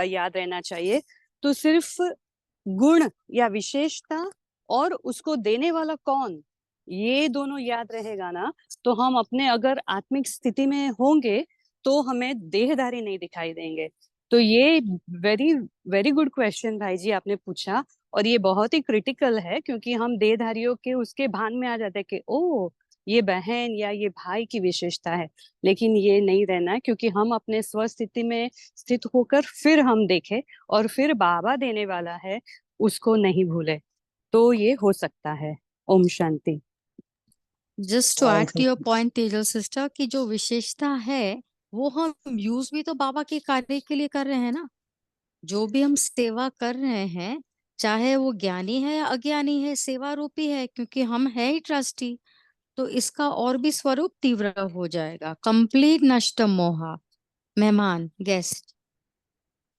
याद रहना चाहिए। तो सिर्फ गुण या विशेषता और उसको देने वाला कौन, ये दोनों याद रहेगा ना, तो हम अपने अगर आत्मिक स्थिति में होंगे तो हमें देहधारी नहीं दिखाई देंगे। तो ये वेरी वेरी गुड क्वेश्चन भाई जी आपने पूछा, और ये बहुत ही क्रिटिकल है, क्योंकि हम देहधारियों के उसके भान में आ जाते हैं कि ओ ये बहन या ये भाई की विशेषता है। लेकिन ये नहीं रहना है, क्योंकि हम अपने स्वस्थिति में स्थित होकर फिर हम देखें और फिर बाबा देने वाला है उसको नहीं भूले, तो ये हो सकता है। Om Shanti. Just to Om add to your Shanti. Point Tejal sister, की जो विशेषता है वो हम यूज भी तो बाबा के कार्य के लिए कर रहे हैं ना। जो भी हम सेवा कर रहे हैं, चाहे वो ज्ञानी है या अज्ञानी है, सेवा रूपी है, क्योंकि हम है ही ट्रस्टी। तो इसका और भी स्वरूप तीव्र हो जाएगा। कंप्लीट नष्ट मोहा, मेहमान, गेस्ट।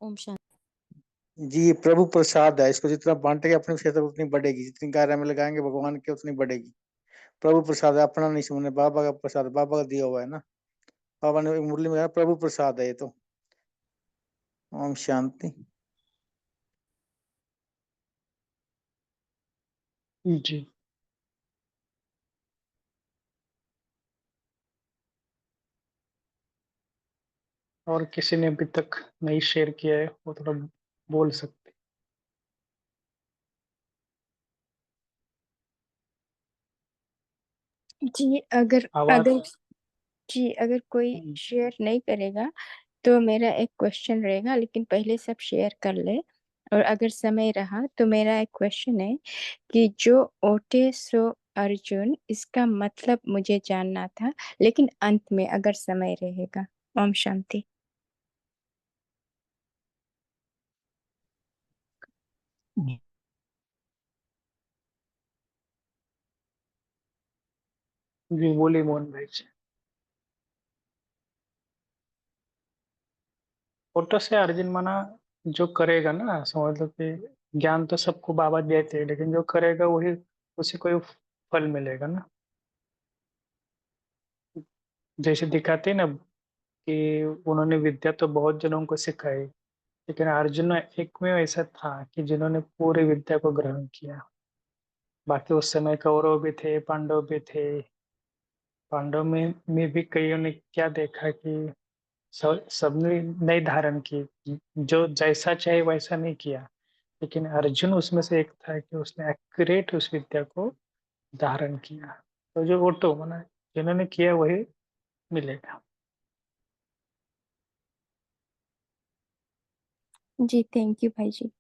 ओम शांति। जी, ये प्रभु प्रसाद है, इसको जितना बांटेंगे अपनी विशेषता उतनी बढ़ेगी, जितनी कार्य में लगाएंगे भगवान के उतनी बढ़ेगी। प्रभु प्रसाद है, अपना नहीं समझने, बाबा का प्रसाद, बाबा का दिया हुआ है ना। बाबा ने मुरली में कहा प्रभु प्रसाद है ये तो। ओम शांति। जी। और किसी ने अभी तक नहीं शेयर किया है वो थोड़ा बोल सकते। जी, अगर आवाज। अगर जी अगर कोई शेयर नहीं करेगा तो मेरा एक क्वेश्चन रहेगा, लेकिन पहले सब शेयर कर ले। और अगर समय रहा तो मेरा एक क्वेश्चन है कि जो ओटे सो अर्जुन, इसका मतलब मुझे जानना था, लेकिन अंत में अगर समय रहेगा। ओम शांति। जी बोलिए मोहन भाई जी। फोटो से अर्जुन माना जो करेगा ना, समझ लो कि ज्ञान तो सबको बाबा देते हैं, लेकिन जो करेगा वही उसी को ही फल मिलेगा ना। जैसे दिखाते हैं ना कि उन्होंने विद्या तो बहुत जनों को सिखाई, लेकिन अर्जुन एक में ऐसा था कि जिन्होंने पूरी विद्या को ग्रहण किया। बाकी उस समय कौरव भी थे, पांडव भी थे। पांडव में भी कईयों ने क्या देखा कि सबने नहीं धारण की, जो जैसा चाहे वैसा नहीं किया। लेकिन अर्जुन उसमें से एक था कि उसने एक्यूरेट उस विद्या को धारण किया। तो जो ऑटो माना जिन्होंने किया वही मिलेगा। जी, थैंक यू भाई जी।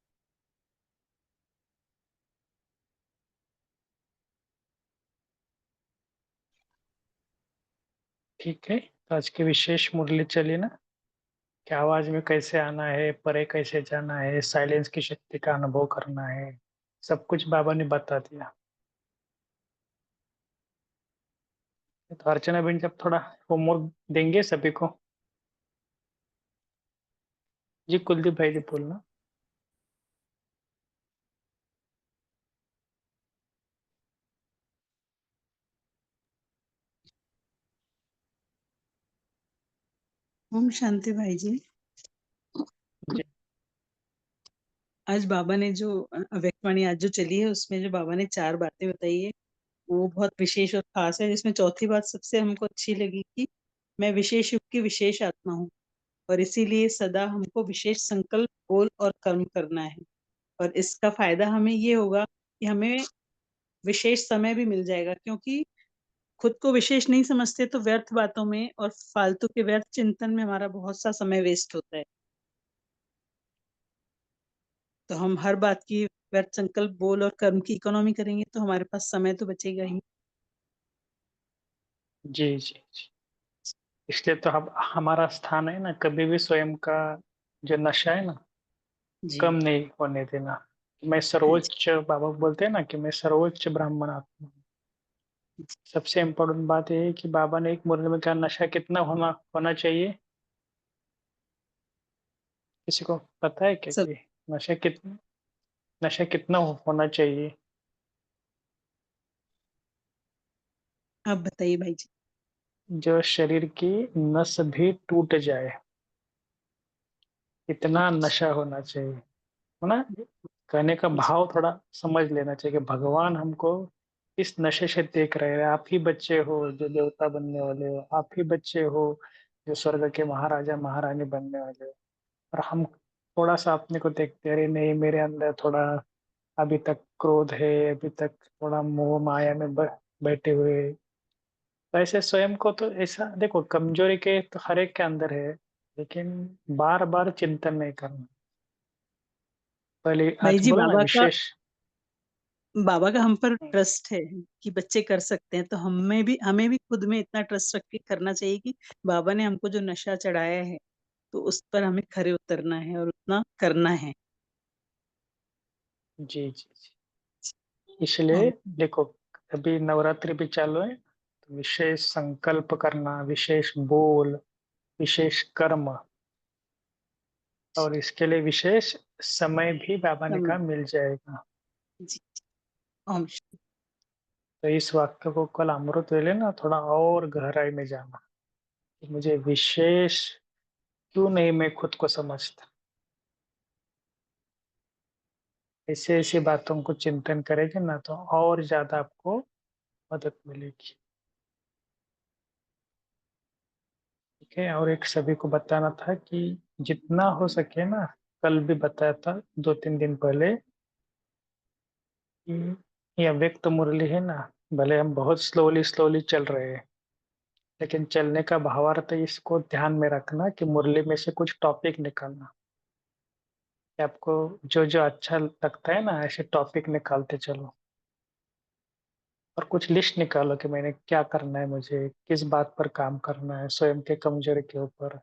ठीक है, तो आज की विशेष मुरली चली ना, कि आवाज में कैसे आना है, परे कैसे जाना है, साइलेंस की शक्ति का अनुभव करना है, सब कुछ बाबा ने बता दिया। तो अर्चना बेन जब थोड़ा होमवर्क देंगे सभी को। जी कुलदीप भाई जी बोलना। ओम शांति भाई जी। जी। आज बाबा ने जो अव्यक्तवाणी आज जो चली है, उसमें जो बाबा ने 4 बातें बताई है वो बहुत विशेष और खास है, जिसमें चौथी बात सबसे हमको अच्छी लगी कि मैं विशेष युग की विशेष आत्मा हूँ और इसीलिए सदा हमको विशेष संकल्प, बोल और कर्म करना है। और इसका फायदा हमें ये होगा कि हमें विशेष समय भी मिल जाएगा, क्योंकि खुद को विशेष नहीं समझते तो व्यर्थ बातों में और फालतू के व्यर्थ चिंतन में हमारा बहुत सा समय वेस्ट होता है। तो हम हर बात की व्यर्थ संकल्प, बोल और कर्म की इकोनॉमी करेंगे तो हमारे पास समय तो बचेगा ही। जी जी जी। इसलिए तो हम हमारा स्थान है ना, कभी भी स्वयं का जो नशा है ना जी कम नहीं होने देना। मैं हाँ जी। सर्वोच्च, बाबा बोलते हैं ना कि मैं सर्वोच्च ब्राह्मण आत्मा हूँ। सबसे इम्पोर्टेंट बात यह है कि बाबा ने एक मुरली में कहा नशा कितना होना होना चाहिए। किसी को पता है क्या सब कि नशा कितना होना चाहिए? आप बताइए भाई जी। जो शरीर की नस भी टूट जाए, इतना नशा होना चाहिए, है ना। कहने का भाव थोड़ा समझ लेना चाहिए कि भगवान हमको इस नशे से देख रहे हैं। आप ही बच्चे हो जो देवता बनने वाले हो, आप ही बच्चे हो जो स्वर्ग के महाराजा महारानी बनने वाले हो। और हम थोड़ा सा अपने को देखते हैं, अरे नहीं मेरे अंदर थोड़ा अभी तक क्रोध है, अभी तक थोड़ा मोह माया में बैठे हुए। तो ऐसे स्वयं को तो ऐसा देखो, कमजोरी के तो हर एक के अंदर है, लेकिन बार बार चिंतन नहीं करना। पहले भाई आज जी, बोला ना विशेष। बाबा का हम पर ट्रस्ट है कि बच्चे कर सकते हैं, तो हमें भी खुद में इतना ट्रस्ट रख के करना चाहिए कि बाबा ने हमको जो नशा चढ़ाया है तो उस पर हमें खरे उतरना है और उतना करना है। जी जी जी। इसलिए हम देखो, अभी नवरात्रि भी चालू है, तो विशेष संकल्प करना, विशेष बोल, विशेष कर्म, और इसके लिए विशेष समय भी बाबा ने हम कहा मिल जाएगा। जी हम तो इस वाक्य को कल अमृत वेले ना थोड़ा और गहराई में जाना कि मुझे विशेष क्यों नहीं, मैं खुद को समझता। ऐसे ऐसी बातों को चिंतन करेंगे ना तो और ज्यादा आपको मदद मिलेगी। ठीक है। और एक सभी को बताना था कि जितना हो सके ना, कल भी बताया था 2-3 दिन पहले कि ये अव्यक्त मुरली है ना, भले हम बहुत स्लोली स्लोली चल रहे हैं, लेकिन चलने का भावार्थ इसको ध्यान में रखना कि मुरली में से कुछ टॉपिक निकालना, कि आपको जो जो अच्छा लगता है ना ऐसे टॉपिक निकालते चलो। और कुछ लिस्ट निकालो कि मैंने क्या करना है, मुझे किस बात पर काम करना है, स्वयं के कमजोरी के ऊपर।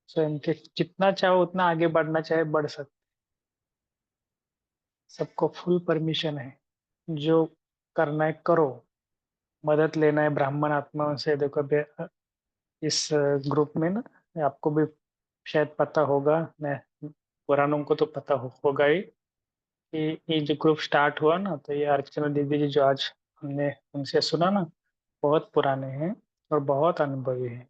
स्वयं के जितना चाहो उतना आगे बढ़ना चाहे बढ़ सकते, सबको फुल परमिशन है। जो करना है करो, मदद लेना है ब्राह्मण आत्माओं से। देखो इस ग्रुप में ना, आपको भी शायद पता होगा, मैं पुरानों को तो पता होगा ही कि ये जो ग्रुप स्टार्ट हुआ ना, तो ये अर्चना दीदी जी जो आज हमने उनसे सुना ना, बहुत पुराने हैं और बहुत अनुभवी हैं।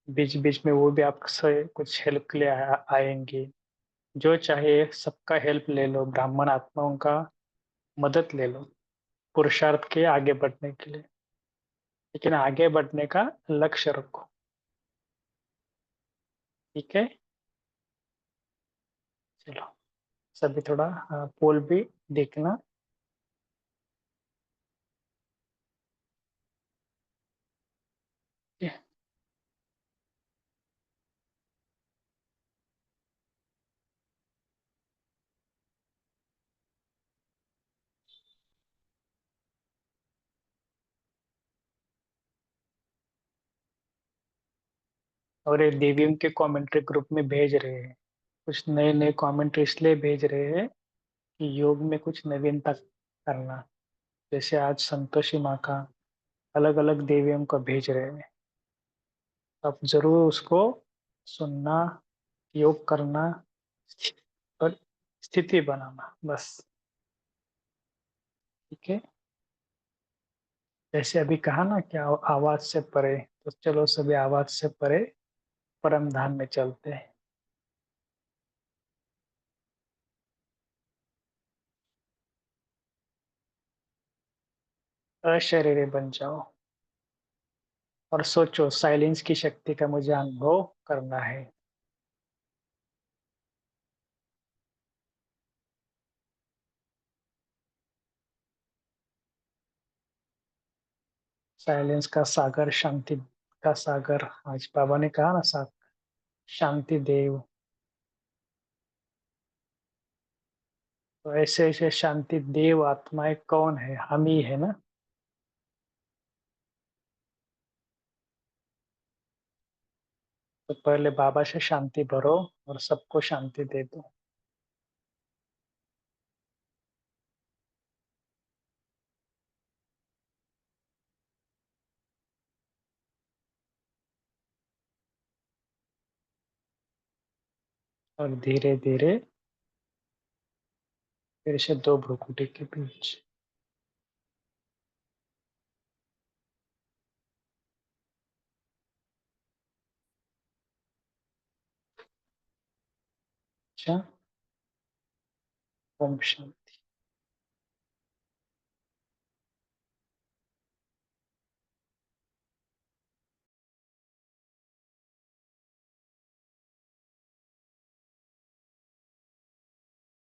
बीच बीच में वो भी आपसे कुछ हेल्प के लिए आएंगे। जो चाहे सबका हेल्प ले लो, ब्राह्मण आत्माओं का मदद ले लो पुरुषार्थ के आगे बढ़ने के लिए, लेकिन आगे बढ़ने का लक्ष्य रखो। ठीक है। चलो, सभी थोड़ा पोल भी देखना। ठीक है? और ये देवियों के कमेंट्री ग्रुप में भेज रहे हैं, कुछ नए नए कमेंट्री इसलिए भेज रहे हैं कि योग में कुछ नवीनता करना। जैसे आज संतोषी माँ का अलग अलग देवियों को भेज रहे हैं, अब जरूर उसको सुनना, योग करना और स्थिति बनाना बस। ठीक है। जैसे अभी कहा ना कि आवाज से परे, तो चलो सभी आवाज से परे परम धाम में चलते हैं। अशरीरी बन जाओ। और सोचो साइलेंस की शक्ति का मुझे अनुभव करना है। साइलेंस का सागर, शांति का सागर, आज बाबा ने कहा ना, शांति देव। तो ऐसे ऐसे शांति देव आत्माएं कौन है? हम ही है ना। तो पहले बाबा से शांति भरो और सबको शांति दे दो। और धीरे धीरे फिर से दो भ्रुकुटी के बीच। अच्छा, ओम शांति।